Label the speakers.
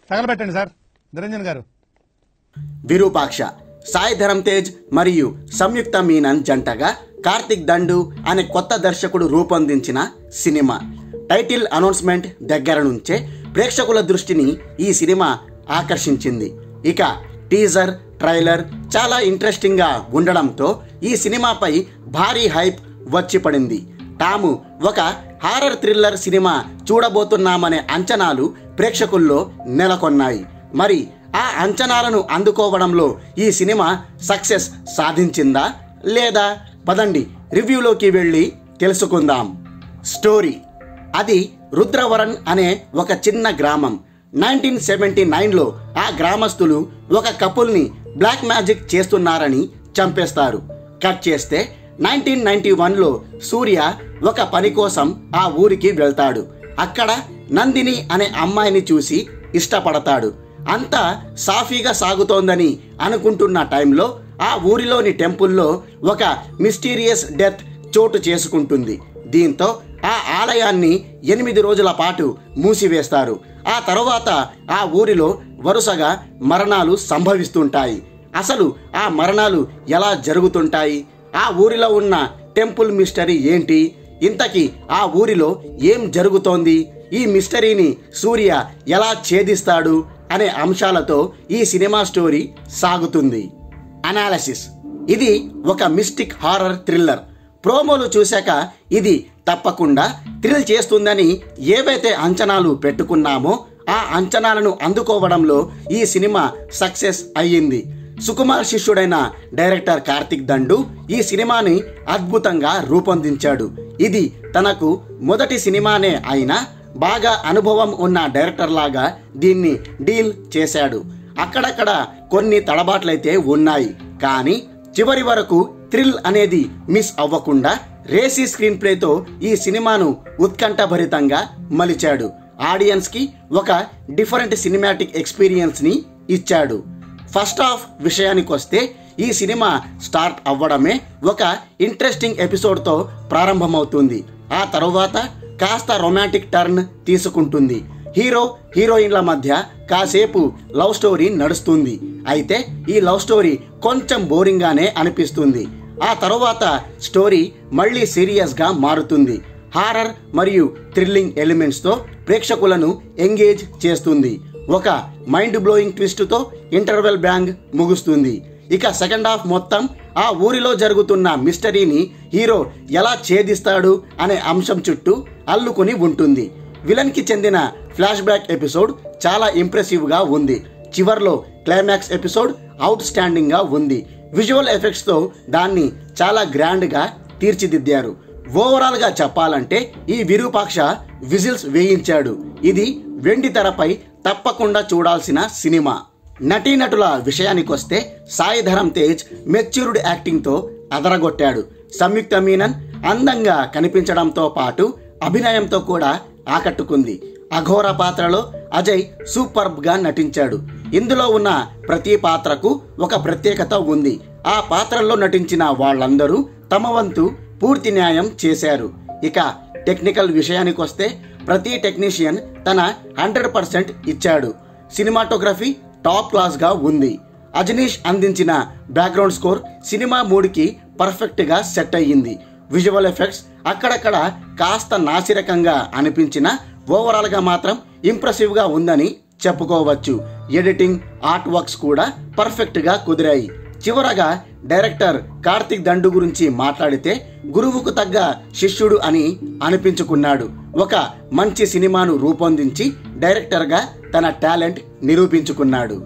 Speaker 1: తగలబెట్టండి sir Niranjan గారు.
Speaker 2: విరూపాక్ష సాయి ధరమ్ తేజ్ మరియు సంయుక్త మీనన్ జంటగా కార్తిక్ దండు అనే కొత్త దర్శకుడు రూపొందించిన సినిమా. టైటిల్ అనౌన్స్మెంట్ దగ్గర నుంచే ప్రేక్షకుల దృష్టిని ఈ సినిమా ఆకర్షించింది. ఇక టీజర్, ట్రైలర్ చాలా ఇంట్రెస్టింగ్గా ఉండడంతో ఈ సినిమాపై భారీ హైప్ వచ్చి పడింది. తాము ఒక హారర్ థ్రిల్లర్ సినిమా చూడబోతున్నామనే అంచనాలు ప్రేక్షకుల్లో నెలకొన్నాయి. మరి ఆ అంచనాలను అందుకోవడంలో ఈ సినిమా సక్సెస్ సాధించిందా లేదా? పదండి రివ్యూలోకి వెళ్ళి తెలుసుకుందాం. స్టోరీ: అది రుద్రవరన్ అనే ఒక చిన్న గ్రామం. 1979లో ఆ గ్రామస్తులు ఒక కపుల్ని బ్లాక్ మ్యాజిక్ చేస్తున్నారని చంపేస్తారు. కట్ చేస్తే 1991లో సూర్య ఒక పని కోసం ఆ ఊరికి వెళ్తాడు. అక్కడ నందిని అనే అమ్మాయిని చూసి ఇష్టపడతాడు. అంతా సాఫీగా సాగుతోందని అనుకుంటున్న టైంలో ఆ ఊరిలోని టెంపుల్లో ఒక మిస్టీరియస్ డెత్ చోటు చేసుకుంటుంది. దీంతో ఆ ఆలయాన్ని 8 రోజుల పాటు మూసివేస్తారు. ఆ తర్వాత ఆ ఊరిలో వరుసగా మరణాలు సంభవిస్తుంటాయి. అసలు ఆ మరణాలు ఎలా జరుగుతుంటాయి? ఆ ఊరిలో ఉన్న టెంపుల్ మిస్టరీ ఏంటి? ఇంతకీ ఆ ఊరిలో ఏం జరుగుతోంది? ఈ మిస్టరీని సూర్య ఎలా ఛేదిస్తాడు అనే అంశాలతో ఈ సినిమా స్టోరీ సాగుతుంది. అనాలిసిస్: ఇది ఒక మిస్టిక్ హారర్ థ్రిల్లర్. ప్రోమోలు చూశాక ఇది తప్పకుండా థ్రిల్ చేస్తుందని ఏవైతే అంచనాలు పెట్టుకున్నామో ఆ అంచనాలను అందుకోవడంలో ఈ సినిమా సక్సెస్ అయ్యింది. సుకుమార్ శిష్యుడైన డైరెక్టర్ కార్తిక్ దండు ఈ సినిమాని అద్భుతంగా రూపొందించాడు. ఇది తనకు మొదటి సినిమానే అయినా బాగా అనుభవం ఉన్న డైరెక్టర్ లాగా దీన్ని డీల్ చేశాడు. అక్కడక్కడ కొన్ని తడబాట్లయితే ఉన్నాయి, కానీ చివరి వరకు థ్రిల్ అనేది మిస్ అవ్వకుండా రేసీ స్క్రీన్ ప్లేతో ఈ సినిమాను ఉత్కంఠభరితంగా మలిచాడు. ఆడియన్స్ కి ఒక డిఫరెంట్ సినిమాటిక్ ఎక్స్పీరియన్స్ ని ఇచ్చాడు. ఫస్ట్ హాఫ్ విషయానికి వస్తే ఈ సినిమా స్టార్ట్ అవ్వడమే ఒక ఇంట్రెస్టింగ్ ఎపిసోడ్తో ప్రారంభమవుతుంది. ఆ తరువాత కాస్త రొమాంటిక్ టర్న్ తీసుకుంటుంది. హీరో హీరోయిన్ల మధ్య కాసేపు లవ్ స్టోరీ నడుస్తుంది. అయితే ఈ లవ్ స్టోరీ కొంచెం బోరింగ్గానే అనిపిస్తుంది. ఆ తరువాత స్టోరీ మళ్ళీ సీరియస్గా మారుతుంది. హారర్ మరియు థ్రిల్లింగ్ ఎలిమెంట్స్తో ప్రేక్షకులను ఎంగేజ్ చేస్తుంది. ఒక మైండ్ బ్లోయింగ్ ట్విస్ట్తో ఇంటర్వెల్ బ్యాంగ్ ముగుస్తుంది. ఇక సెకండ్ హాఫ్ మొత్తం ఆ ఊరిలో జరుగుతున్న మిస్టరీని హీరో ఎలా ఛేదిస్తాడు అనే అంశం చుట్టూ అల్లుకొని ఉంటుంది. విలన్కి చెందిన ఫ్లాష్ బ్యాక్ ఎపిసోడ్ చాలా ఇంప్రెసివ్గా ఉంది. చివర్లో క్లైమాక్స్ ఎపిసోడ్ అవుట్ స్టాండింగ్గా ఉంది. విజువల్ ఎఫెక్ట్స్తో దాన్ని చాలా గ్రాండ్గా తీర్చిదిద్దారు. ఓవరాల్గా చెప్పాలంటే ఈ విరూపాక్ష విజిల్స్ వేయించాడు. ఇది వెండి తెరపై తప్పకుండా చూడాల్సిన సినిమా. నటీనటుల విషయానికొస్తే సాయి ధరమ్ తేజ్ మెచ్యూర్డ్ యాక్టింగ్తో అదరగొట్టాడు. సంయుక్త మీనన్ అందంగా కనిపించడంతో పాటు అభినయంతో కూడా ఆకట్టుకుంది. అఘోర పాత్రలో అజయ్ సూపర్బ్గా నటించాడు. ఇందులో ఉన్న ప్రతి పాత్రకు ఒక ప్రత్యేకత ఉంది. ఆ పాత్రల్లో నటించిన వాళ్ళందరూ తమ వంతు పూర్తి న్యాయం చేశారు. ఇక టెక్నికల్ విషయానికొస్తే ప్రతి టెక్నీషియన్ తన 100% ఇచ్చాడు. సినిమాటోగ్రఫీ టాప్ క్లాస్గా ఉంది. అజనీష్ అందించిన బ్యాక్గ్రౌండ్ స్కోర్ సినిమా మూడ్కి పర్ఫెక్ట్గా సెట్ అయ్యింది. విజువల్ ఎఫెక్ట్స్ అక్కడక్కడ కాస్త నాసిరకంగా అనిపించిన ఓవరాల్గా మాత్రం ఇంప్రెసివ్గా ఉందని చెప్పుకోవచ్చు. ఎడిటింగ్, ఆర్ట్ వర్క్స్ కూడా పర్ఫెక్ట్గా కుదిరాయి. చివరగా డైరెక్టర్ కార్తిక్ దండు గురించి మాట్లాడితే గురువుకు తగ్గ శిష్యుడు అని అనిపించుకున్నాడు. ఒక మంచి సినిమాను రూపొందించి డైరెక్టర్గా తన టాలెంట్ నిరూపించుకున్నాడు.